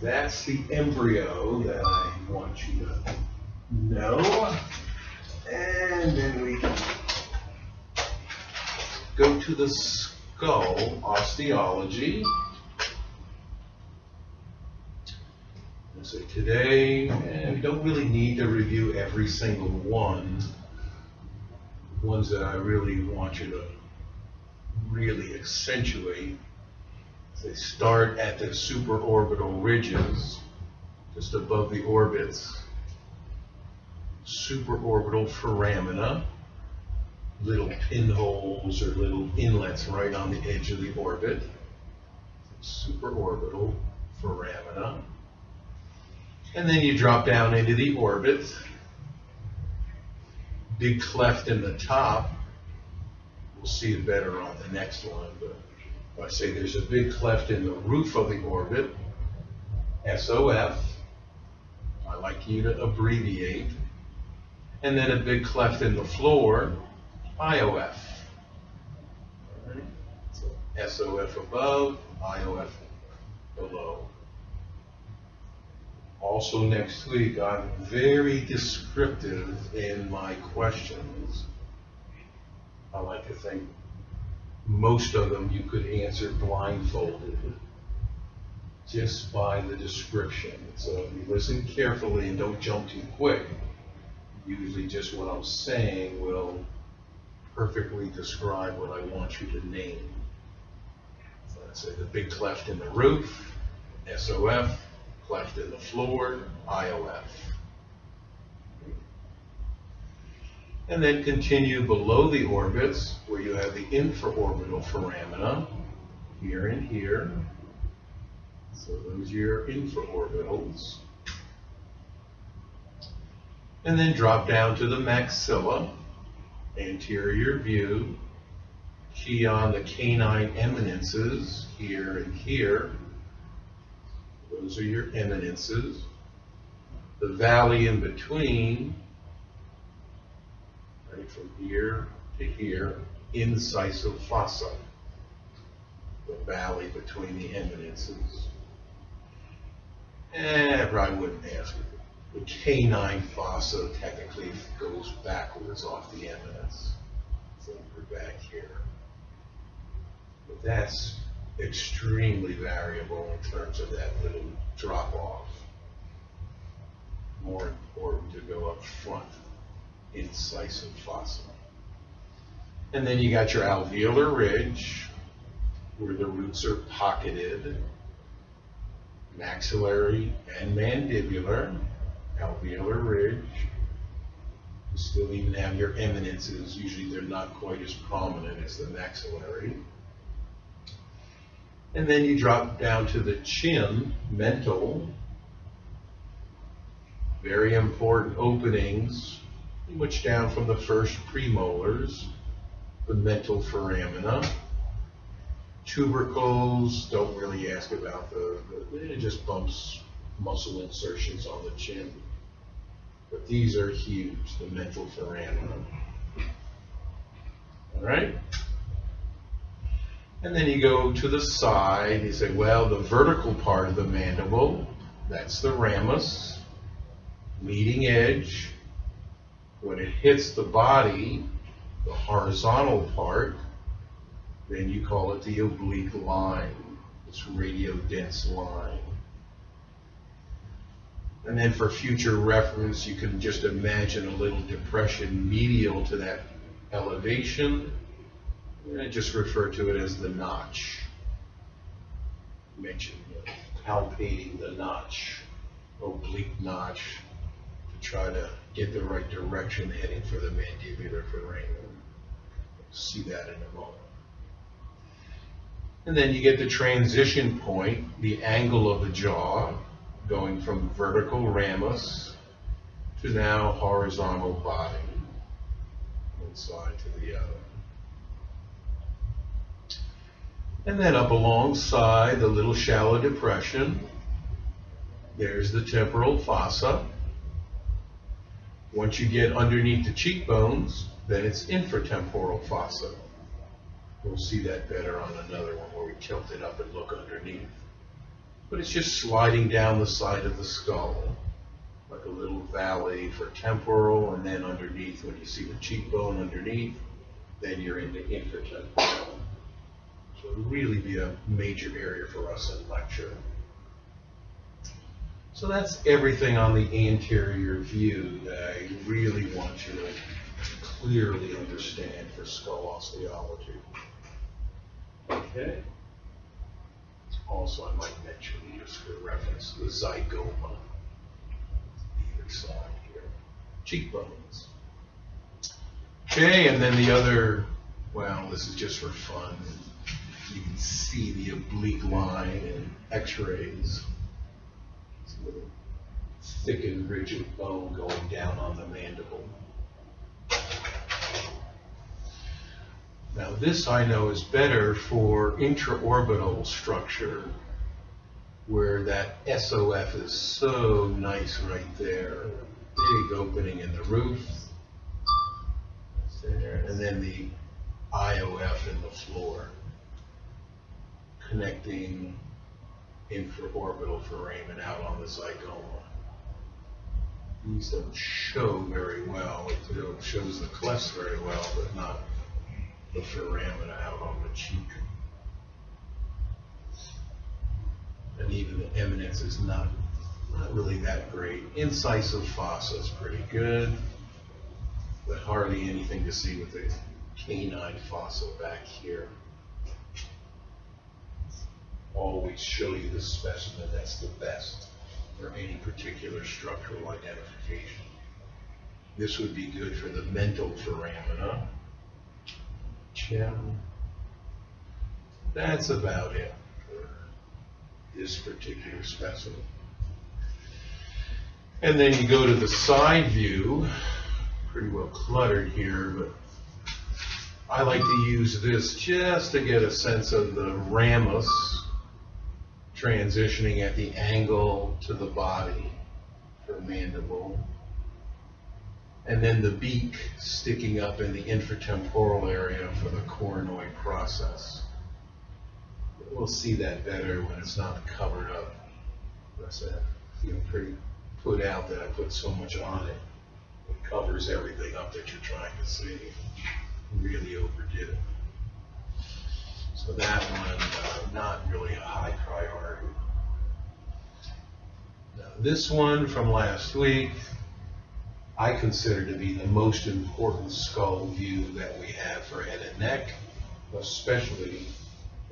That's the embryo that I want you to know. And then we can go to the skull osteology. So today, we don't really need to review every single one. The ones that I really want you to really accentuate. They start at the supraorbital ridges, just above the orbits. Supraorbital foramina, little pinholes or little inlets right on the edge of the orbit. Supraorbital foramina. And then you drop down into the orbit. Big cleft in the top. We'll see it better on the next one, but I say there's a big cleft in the roof of the orbit, SOF. I like you to abbreviate. And then a big cleft in the floor, IOF. All right. So SOF above, IOF below. Also next week, I'm very descriptive in my questions. I like to think most of them you could answer blindfolded just by the description. So if you listen carefully and don't jump too quick, usually just what I'm saying will perfectly describe what I want you to name. So I say the big cleft in the roof, SOF, cleft in the floor, IOF. And then continue below the orbits where you have the infraorbital foramina, here and here. So those are your infraorbitals. And then drop down to the maxilla, anterior view, key on the canine eminences, here and here. Those are your eminences. The valley in between, right from here to here, incisal fossa, the valley between the eminences. I probably wouldn't ask you. The canine fossa technically goes backwards off the eminence. So we're back here. But that's extremely variable in terms of that little drop off. More important to go up front, incisal fossa. And then you got your alveolar ridge, where the roots are pocketed, maxillary and mandibular, alveolar ridge. You still even have your eminences. Usually they're not quite as prominent as the maxillary. And then you drop down to the chin, mental. Very important openings, which down from the first premolars, the mental foramina. Tubercles, don't really ask about it just bumps muscle insertions on the chin. But these are huge, the mental foramina. All right? And then you go to the side, you say, well, the vertical part of the mandible, that's the ramus, leading edge. When it hits the body, the horizontal part, then you call it the oblique line, this radiodense line. And then for future reference, you can just imagine a little depression medial to that elevation. I just refer to it as the notch. Mention palpating the notch, oblique notch, to try to get the right direction heading for the mandibular foramen. See that in a moment. And then you get the transition point, the angle of the jaw, going from vertical ramus to now horizontal body, one side to the other. And then up alongside the little shallow depression, there's the temporal fossa. Once you get underneath the cheekbones, then it's infratemporal fossa. We'll see that better on another one where we tilt it up and look underneath. but it's just sliding down the side of the skull, like a little valley for temporal, and then underneath, when you see the cheekbone underneath, then you're in the infratemporal. So it would really be a major area for us in lecture. So that's everything on the anterior view that I really want you to clearly understand for skull osteology. Okay. Also, I might mention, just for reference, the zygoma, either side here, cheekbones. Okay, and then the other, well, this is just for fun. You can see the oblique line in X-rays. It's a little thick and rigid bone going down on the mandible. Now this I know is better for intraorbital structure, where that SOF is so nice right there. Big opening in the roof. That's there. And then the IOF in the floor, connecting infraorbital foramen out on the zygoma. These don't show very well. It shows the clefts very well, but not the foramina out on the cheek. And even the eminence is not really that great. Incisive fossa is pretty good, but hardly anything to see with the canine fossa back here. Always show you the specimen that's the best for any particular structural identification. This would be good for the mental foramina. That's about it for this particular specimen. And then you go to the side view, pretty well cluttered here, but I like to use this just to get a sense of the ramus transitioning at the angle to the body for mandible. And then the beak sticking up in the infratemporal area for the coronoid process. We'll see that better when it's not covered up. I feel pretty put out that I put so much on it. It covers everything up that you're trying to see. Really overdid it. So that one, not really a high priority. Now, this one from last week, I consider to be the most important skull view that we have for head and neck, especially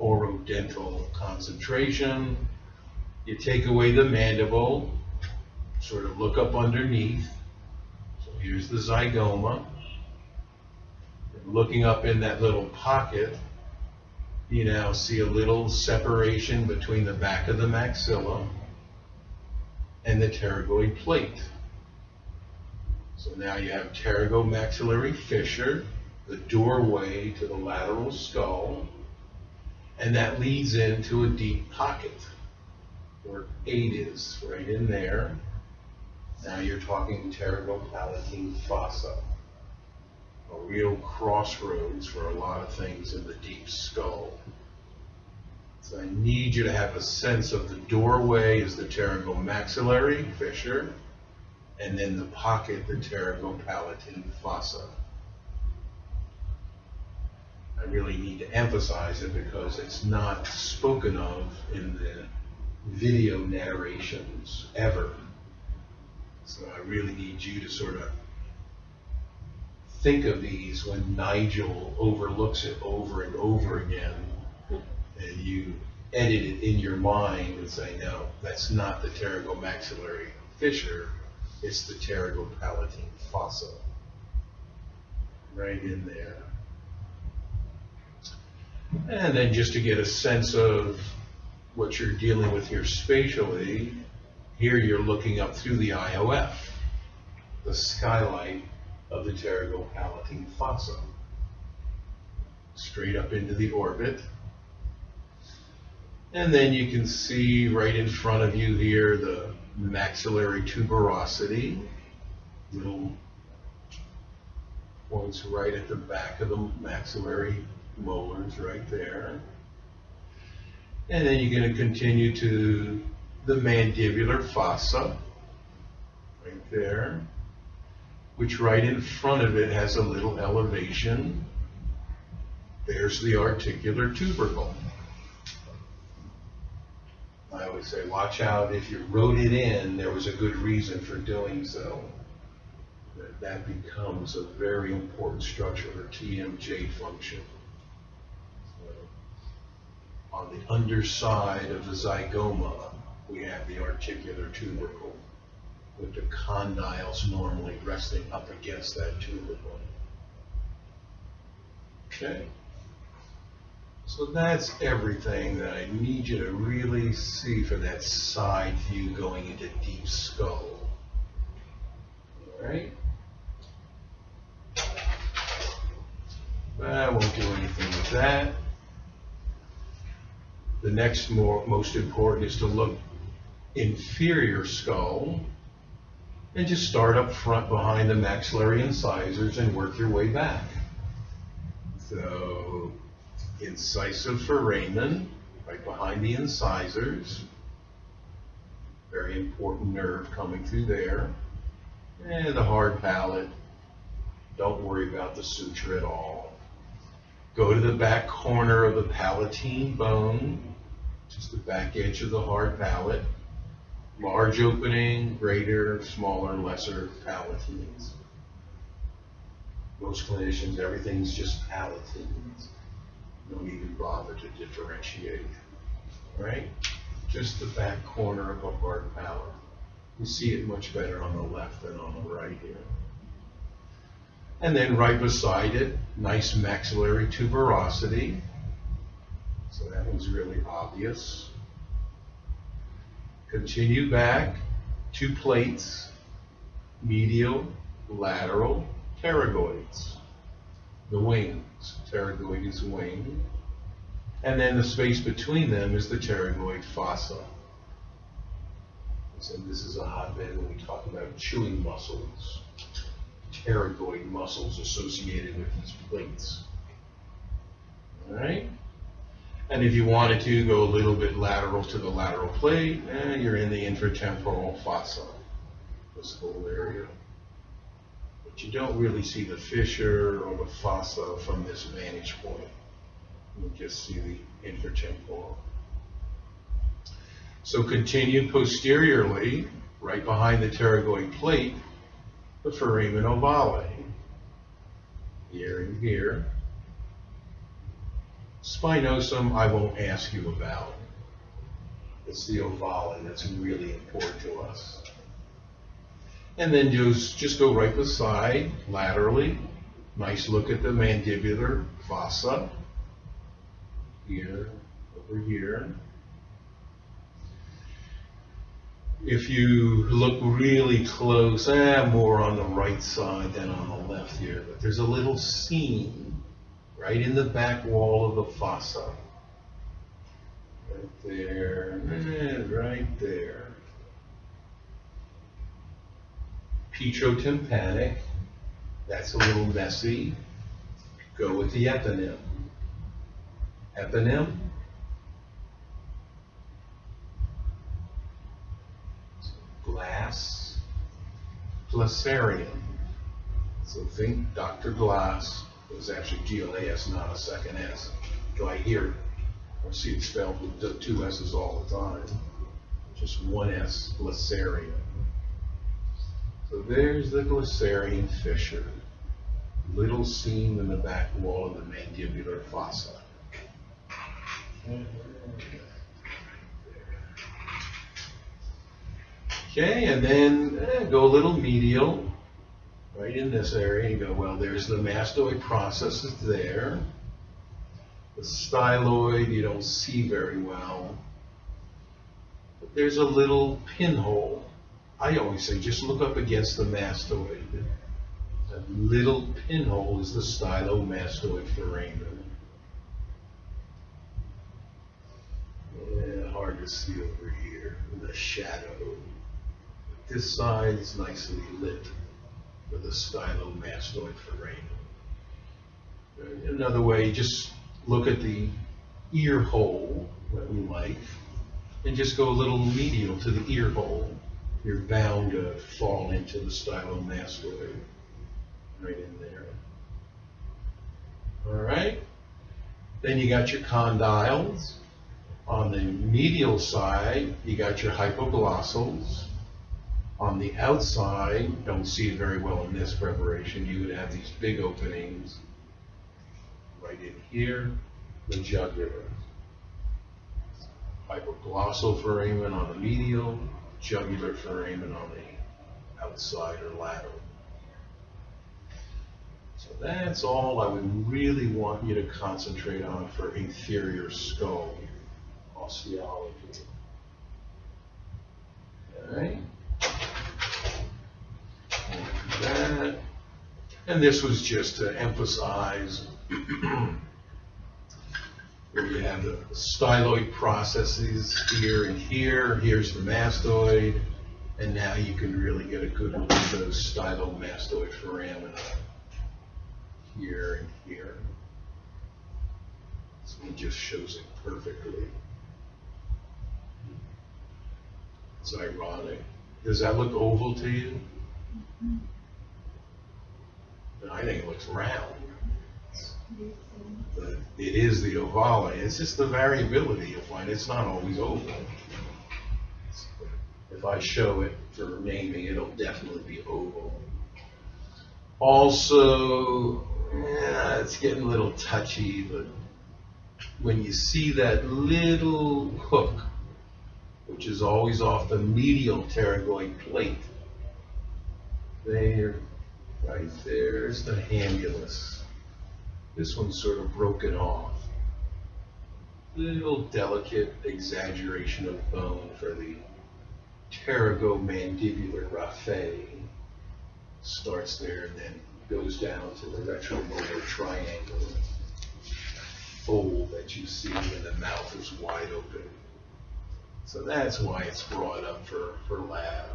orodental concentration. You take away the mandible, sort of look up underneath. So here's the zygoma. And looking up in that little pocket, you now see a little separation between the back of the maxilla and the pterygoid plate. So now you have pterygomaxillary fissure, the doorway to the lateral skull, and that leads into a deep pocket where 8 is, right in there. Now you're talking pterygopalatine fossa, a real crossroads for a lot of things in the deep skull. So I need you to have a sense of the doorway is the pterygomaxillary fissure, and then the pocket, the pterygopalatine fossa. I really need to emphasize it because it's not spoken of in the video narrations ever. So I really need you to sort of think of these when Nigel overlooks it over and over again, and you edit it in your mind and say, no, that's not the pterygomaxillary fissure, it's the pterygopalatine fossa. Right in there. And then just to get a sense of what you're dealing with here spatially, here you're looking up through the IOF, the skylight of the pterygopalatine fossa, straight up into the orbit. And then you can see right in front of you here the maxillary tuberosity, little points right at the back of the maxillary molars right there. And then you're going to continue to the mandibular fossa, right there, which right in front of it has a little elevation. There's the articular tubercle. I always say, watch out, if you wrote it in, there was a good reason for doing so. That becomes a very important structure for TMJ function. So, on the underside of the zygoma, we have the articular tubercle, with the condyles normally resting up against that tubercle. Okay? So that's everything that I need you to really see for that side view going into deep skull. All right? I won't do anything with that. The next most important is to look inferior skull and just start up front behind the maxillary incisors and work your way back. So, incisive foramen, right behind the incisors. Very important nerve coming through there. And the hard palate. Don't worry about the suture at all. Go to the back corner of the palatine bone, just the back edge of the hard palate. Large opening, greater, smaller, lesser palatines. Most clinicians, everything's just palatines. Don't even bother to differentiate. All right? Just the back corner of a hard palate. You see it much better on the left than on the right here. And then right beside it, nice maxillary tuberosity. So that one's really obvious. Continue back, 2 plates, medial, lateral, pterygoids. The wings, pterygoid is wing. And then the space between them is the pterygoid fossa. So this is a hotbed when we talk about chewing muscles. Pterygoid muscles associated with these plates. All right? And if you wanted to go a little bit lateral to the lateral plate, you're in the infratemporal fossa, this whole area. But you don't really see the fissure or the fossa from this vantage point. You just see the infratemporal. So continue posteriorly, right behind the pterygoid plate, the foramen ovale, here and here. Spinosum, I won't ask you about. It's the ovale that's really important to us. And then just go right beside, laterally. Nice look at the mandibular fossa. Here, over here. If you look really close, more on the right side than on the left here, but there's a little seam right in the back wall of the fossa. Right there, and right there. Petrotympanic, that's a little messy. Go with the eponym. Eponym. Glass, Glasarium. So think Dr. Glass. It was actually G-L-A-S, not a second S. Do I hear it? I see it spelled with 2 S's all the time. Just 1 S, Glasarium. So there's the Glasarium fissure. Little seam in the back wall of the mandibular fossa. Okay, and then go a little medial, right in this area. You go, well, there's the mastoid processes there. The styloid you don't see very well. But there's a little pinhole. I always say just look up against the mastoid. That little pinhole is the stylomastoid foramen. Yeah, hard to see over here in the shadow. This side is nicely lit with a stylomastoid foramen. Another way, just look at the ear hole what we like, and just go a little medial to the ear hole. You're bound to fall into the stylomastoid right in there. All right. Then you got your condyles. On the medial side, you got your hypoglossals. On the outside, don't see it very well in this preparation, you would have these big openings right in here, the jugular. Hypoglossal foramen on the medial, jugular foramen on the outside or lateral. So that's all I would really want you to concentrate on for inferior skull osteology. All right. That. And this was just to emphasize where you have the styloid processes here and here. Here's the mastoid, and now you can really get a good look at those stylomastoid foramina here and here. This one just shows it perfectly. It's ironic. Does that look oval to you? I think it looks round. But it is the ovale. It's just the variability you'll find. It's not always oval. If I show it for naming, it'll definitely be oval. Also, it's getting a little touchy, but when you see that little hook, which is always off the medial pterygoid plate, there, right there's the hamulus. This one's sort of broken off. Little delicate exaggeration of bone for the pterygomandibular raphe. Starts there and then goes down to the retromolar triangle fold that you see when the mouth is wide open. So that's why it's brought up for lab.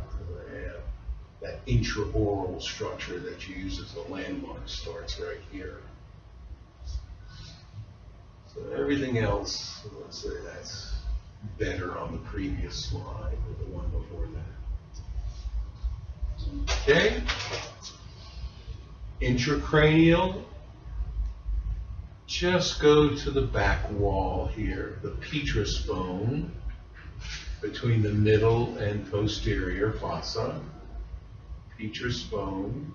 That intraoral structure that you use as a landmark starts right here. So everything else, let's say that's better on the previous slide or the one before that. Okay. Intracranial. Just go to the back wall here, the petrous bone between the middle and posterior fossa. Petrous bone.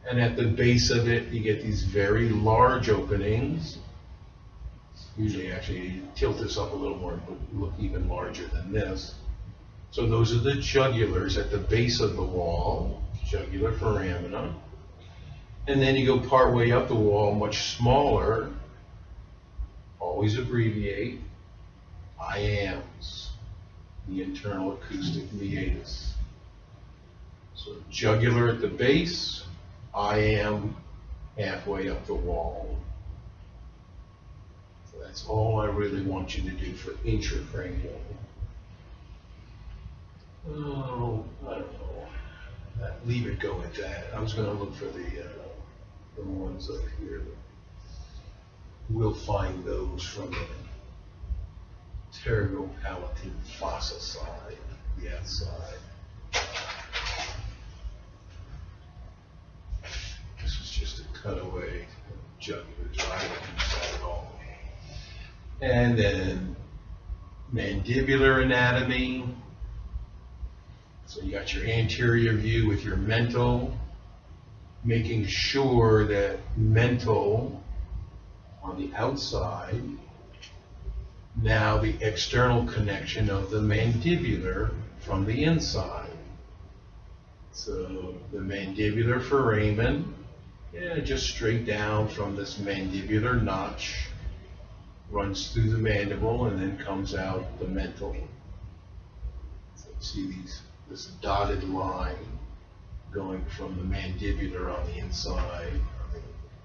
And at the base of it, you get these very large openings. Usually, actually, you tilt this up a little more and look even larger than this. So those are the jugulars at the base of the wall, jugular foramina. And then you go part way up the wall, much smaller, always abbreviate, IAMs, the internal acoustic meatus. So jugular at the base, IAM halfway up the wall. So that's all I really want you to do for intracranial. Oh, I don't know. Leave it go at that. I was going to look for the ones up here. We'll find those from the pterygopalatine fossa side, the outside. This is just a cutaway jugular dry inside it all. And then mandibular anatomy. So you got your anterior view with your mental, making sure that mental on the outside, now the external connection of the mandibular from the inside. So the mandibular foramen, just straight down from this mandibular notch, runs through the mandible and then comes out the mental. So you see this dotted line going from the mandibular on the inside, on the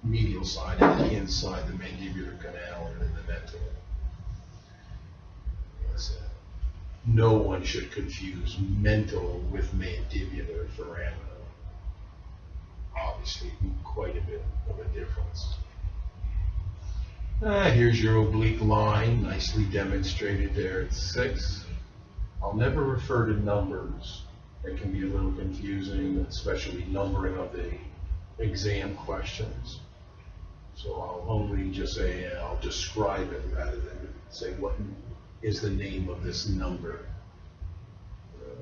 medial side, and the inside the mandibular canal and then the mental. Yes, no one should confuse mental with mandibular foramina. Obviously, quite a bit of a difference. Here's your oblique line, nicely demonstrated there at 6. I'll never refer to numbers. It can be a little confusing, especially numbering of the exam questions. So I'll only just say, I'll describe it rather than say what is the name of this number.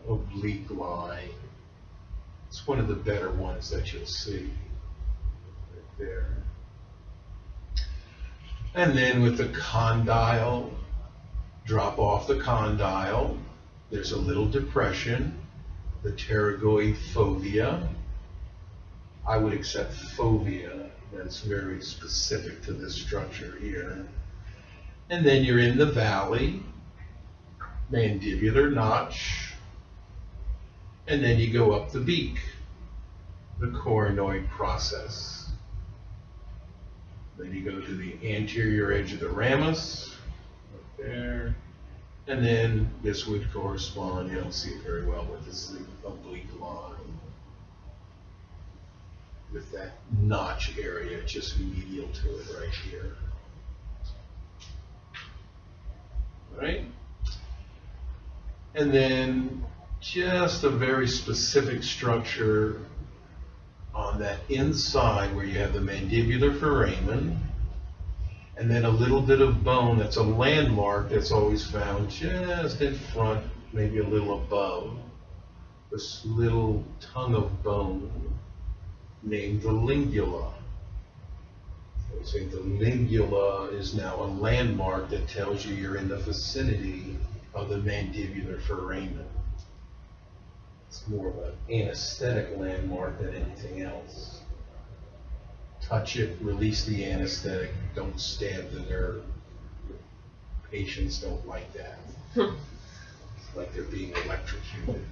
Oblique line. It's one of the better ones that you'll see right there. And then with the condyle, drop off the condyle. There's a little depression, the pterygoid fovea. I would accept fovea. That's very specific to this structure here. And then you're in the valley, mandibular notch. And then you go up the beak, the coronoid process. Then you go to the anterior edge of the ramus, right there. And then this would correspond, you don't see it very well, but this is the oblique line with that notch area just medial to it right here. All right? And then just a very specific structure on that inside where you have the mandibular foramen, and then a little bit of bone that's a landmark that's always found just in front, maybe a little above, this little tongue of bone named the lingula. I would say the lingula is now a landmark that tells you you're in the vicinity of the mandibular foramen. It's more of an anesthetic landmark than anything else. Touch it, release the anesthetic, don't stab the nerve. Patients don't like that. It's like they're being electrocuted.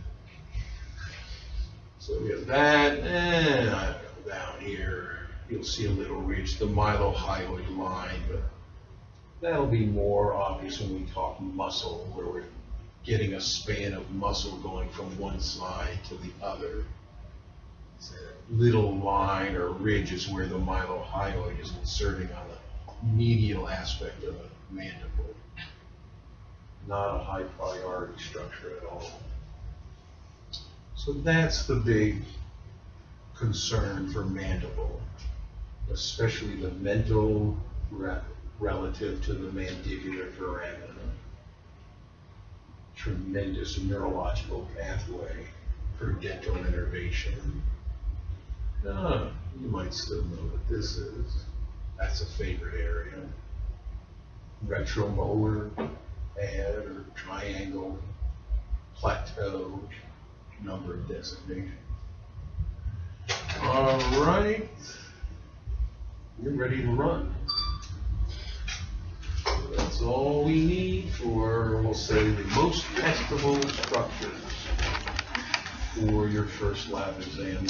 So we have that, and I don't know, down here, you'll see a little ridge, the mylohyoid line, but that'll be more obvious when we talk muscle, where we're getting a span of muscle going from one side to the other. It's a little line or ridge is where the mylohyoid is inserting on the medial aspect of the mandible. Not a high priority structure at all. So that's the big concern for mandible, especially the mental relative to the mandibular foramen. Tremendous neurological pathway for dental innervation. You might still know what this is. That's a favorite area. Retromolar pad or triangle, plateau, number of designation. All right, we're ready to run. That's all we need for, we'll say, the most testable structures for your first lab exam.